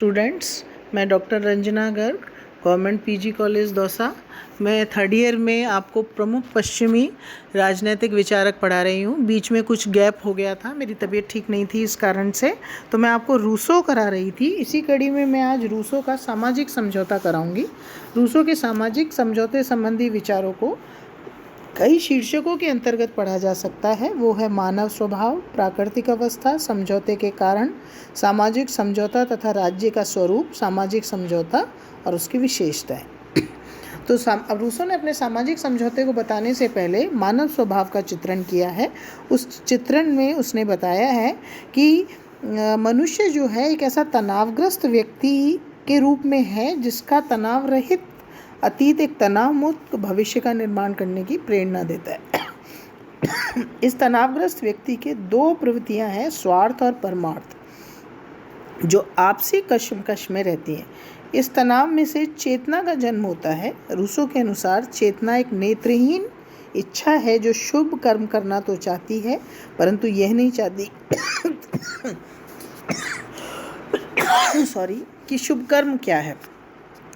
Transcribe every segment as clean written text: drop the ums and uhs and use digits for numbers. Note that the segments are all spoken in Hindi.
स्टूडेंट्स, मैं doctor Ranjana Garg, government PG college Dausa. मैं थर्ड ईयर में आपको प्रमुख पश्चिमी राजनीतिक विचारक पढ़ा रही हूँ। बीच में कुछ गैप हो गया था, मेरी तबीयत ठीक नहीं थी, इस कारण से तो मैं आपको रूसो करा रही थी। इसी कड़ी में मैं आज रूसो का सामाजिक समझौता कराऊंगी। रूसो के सामाजिक समझौते संबंधी विचारों को कई शीर्षकों के अंतर्गत पढ़ा जा सकता है। वो है मानव स्वभाव, प्राकृतिक अवस्था, समझौते के कारण, सामाजिक समझौता तथा राज्य का स्वरूप, सामाजिक समझौता और उसकी विशेषताएं। तो अब रूसो ने अपने सामाजिक समझौते को बताने से पहले मानव स्वभाव का चित्रण किया है। उस चित्रण में उसने बताया है कि मनुष्य जो है एक ऐसा तनावग्रस्त व्यक्ति के रूप में है जिसका तनाव रहित अतीत एक तनाव मुक्त भविष्य का निर्माण करने की प्रेरणा देता है। इस तनावग्रस्त व्यक्ति के दो प्रवृत्तियां हैं, स्वार्थ और परमार्थ, जो आपसी कशमकश में रहती हैं। इस तनाव में से चेतना का जन्म होता है। रूसो के अनुसार चेतना एक नेत्रहीन इच्छा है जो शुभ कर्म करना तो चाहती है, परंतु यह नहीं चाहती कि शुभ कर्म क्या है।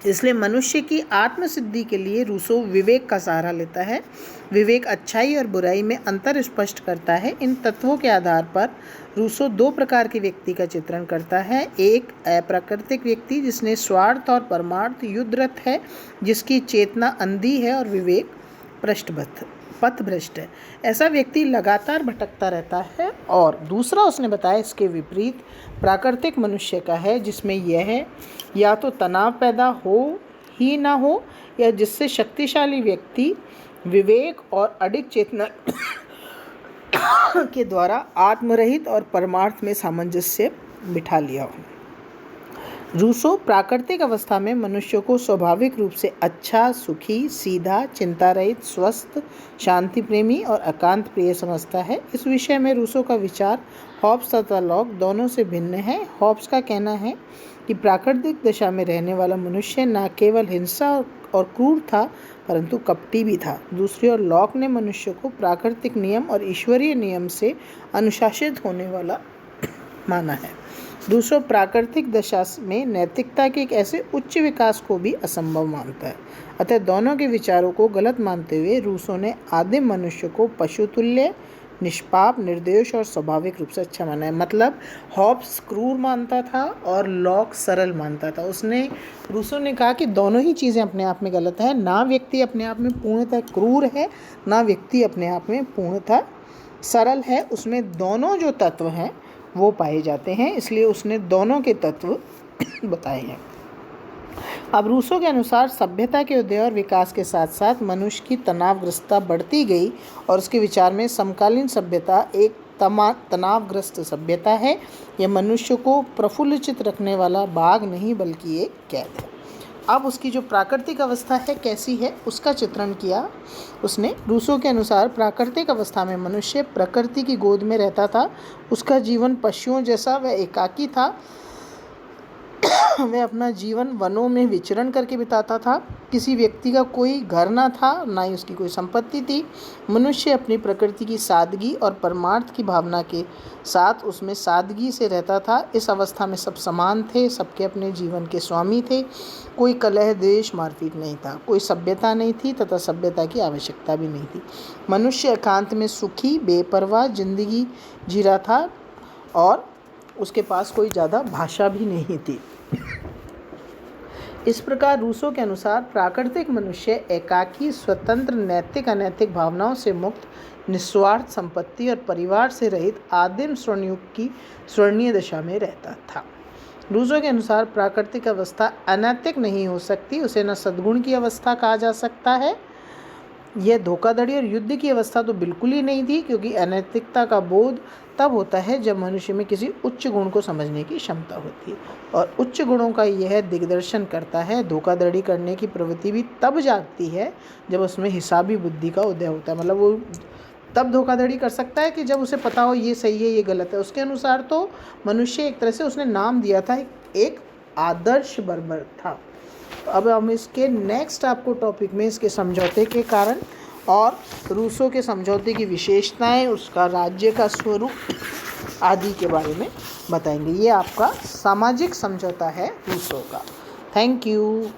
इसलिए मनुष्य की आत्मसिद्धि के लिए रूसो विवेक का सहारा लेता है। विवेक अच्छाई और बुराई में अंतर स्पष्ट करता है। इन तत्वों के आधार पर रूसो दो प्रकार के व्यक्ति का चित्रण करता है। एक अप्राकृतिक व्यक्ति जिसने स्वार्थ और परमार्थ युद्धरत है, जिसकी चेतना अंधी है और विवेक पथभ्रष्ट है। ऐसा व्यक्ति लगातार भटकता रहता है। और दूसरा उसने बताया इसके विपरीत प्राकृतिक मनुष्य का है, जिसमें यह है या तो तनाव पैदा हो ही ना हो, या जिससे शक्तिशाली व्यक्ति विवेक और अडिग चेतना के द्वारा आत्मरहित और परमार्थ में सामंजस्य बिठा लिया हो। रूसो प्राकृतिक अवस्था में मनुष्य को स्वाभाविक रूप से अच्छा, सुखी, सीधा, चिंता रहित, स्वस्थ, शांति प्रेमी और एकांत प्रिय समझता है। इस विषय में रूसो का विचार हॉब्स तथा लॉक दोनों से भिन्न है। हॉब्स का कहना है कि प्राकृतिक दशा में रहने वाला मनुष्य न केवल हिंसा और क्रूर था, परंतु कपटी भी था। दूसरी ओर लॉक ने मनुष्य को प्राकृतिक नियम और ईश्वरीय नियम से अनुशासित होने वाला माना है। दूसरों प्राकृतिक दशा में नैतिकता के एक ऐसे उच्च विकास को भी असंभव मानता है। अतः दोनों के विचारों को गलत मानते हुए रूसो ने आदिम मनुष्य को पशुतुल्य, निष्पाप, निर्दोष और स्वाभाविक रूप से अच्छा माना है। मतलब हॉब्स क्रूर मानता था और लॉक सरल मानता था। रूसो ने कहा कि दोनों ही चीज़ें अपने आप में गलत है। ना व्यक्ति अपने आप में पूर्णतः क्रूर है, ना व्यक्ति अपने आप में पूर्णतः सरल है। उसमें दोनों जो तत्व हैं वो पाए जाते हैं, इसलिए उसने दोनों के तत्व बताए हैं। अब रूसो के अनुसार सभ्यता के उदय और विकास के साथ साथ मनुष्य की तनावग्रस्तता बढ़ती गई और उसके विचार में समकालीन सभ्यता एक तनावग्रस्त सभ्यता है। यह मनुष्य को प्रफुल्लित रखने वाला बाग नहीं बल्कि एक कैद है। अब उसकी जो प्राकृतिक अवस्था है कैसी है उसका चित्रण किया उसने। रूसो के अनुसार प्राकृतिक अवस्था में मनुष्य प्रकृति की गोद में रहता था। उसका जीवन पशुओं जैसा वह एकाकी था। वह अपना जीवन वनों में विचरण करके बिताता था। किसी व्यक्ति का कोई घर ना था, ना ही उसकी कोई संपत्ति थी। मनुष्य अपनी प्रकृति की सादगी और परमार्थ की भावना के साथ उसमें सादगी से रहता था। इस अवस्था में सब समान थे, सबके अपने जीवन के स्वामी थे। कोई कलह, द्वेष, मारपीट नहीं था। कोई सभ्यता नहीं थी तथा सभ्यता की आवश्यकता भी नहीं थी। मनुष्य एकांत में सुखी, बेपरवाह जिंदगी जी रहा था और उसके पास कोई ज़्यादा भाषा भी नहीं थी। इस प्रकार रूसो के अनुसार प्राकृतिक मनुष्य एकाकी, स्वतंत्र, नैतिक अनैतिक भावनाओं से मुक्त, निस्वार्थ, संपत्ति और परिवार से रहित आदिम स्वर्णयुग की स्वर्णीय दशा में रहता था। रूसो के अनुसार प्राकृतिक अवस्था अनैतिक नहीं हो सकती, उसे न सद्गुण की अवस्था कहा जा सकता है। यह धोखाधड़ी और युद्ध की अवस्था तो बिल्कुल ही नहीं थी, क्योंकि अनैतिकता का बोध तब होता है जब मनुष्य में किसी उच्च गुण को समझने की क्षमता होती है, और उच्च गुणों का यह दिग्दर्शन करता है। धोखाधड़ी करने की प्रवृत्ति भी तब जागती है जब उसमें हिसाबी बुद्धि का उदय होता है। मतलब वो तब धोखाधड़ी कर सकता है कि जब उसे पता हो ये सही है ये गलत है। उसके अनुसार तो मनुष्य एक तरह से उसने नाम दिया था, एक आदर्श बर्बर था। अब हम इसके नेक्स्ट आपको टॉपिक में इसके समझौते के कारण और रूसो के समझौते की विशेषताएं, उसका राज्य का स्वरूप आदि के बारे में बताएंगे। ये आपका सामाजिक समझौता है रूसो का। Thank you.